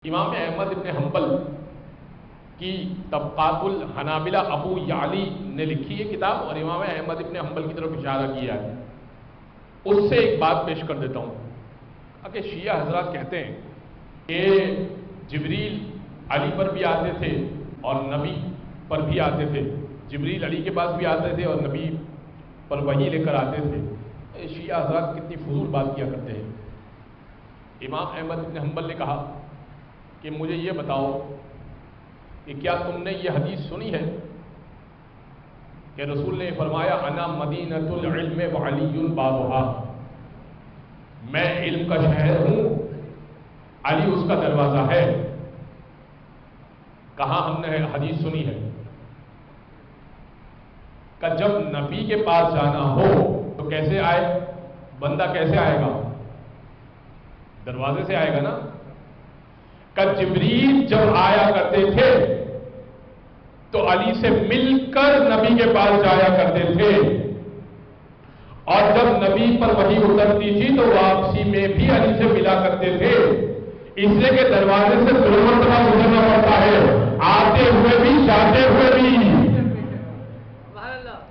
امام احمد ابن حنبل کی طبقات الحنابلہ ابو یعلی نے لکھی ہے کتاب، اور امام احمد ابن حنبل کی طرف اشارہ کیا ہے۔ اس سے ایک بات پیش کر دیتا ہوں کہ شیعہ حضرات کہتے ہیں کہ جبریل علی پر بھی آتے تھے اور نبی پر بھی آتے تھے، جبریل علی کے پاس بھی آتے تھے اور نبی پر وحی لے کر آتے تھے۔ شیعہ حضرات کتنی فضول بات کیا کرتے ہیں۔ امام احمد ابن حنبل نے کہا کہ مجھے یہ بتاؤ کہ کیا تم نے یہ حدیث سنی ہے کہ رسول نے فرمایا انا مدینۃ العلم وعلی بابھا، میں علم کا شہر ہوں، علی اس کا دروازہ ہے۔ کہاں ہم نے حدیث سنی ہے کہ جب نبی کے پاس جانا ہو تو کیسے آئے؟ بندہ کیسے آئے گا؟ دروازے سے آئے گا نا۔ کہ جبریل جب آیا کرتے تھے تو علی سے مل کر نبی کے پاس جایا کرتے تھے، اور جب نبی پر وحی اترتی تھی تو واپسی میں بھی علی سے ملا کرتے تھے، اس لیے کہ دروازے سے 2 مرتبہ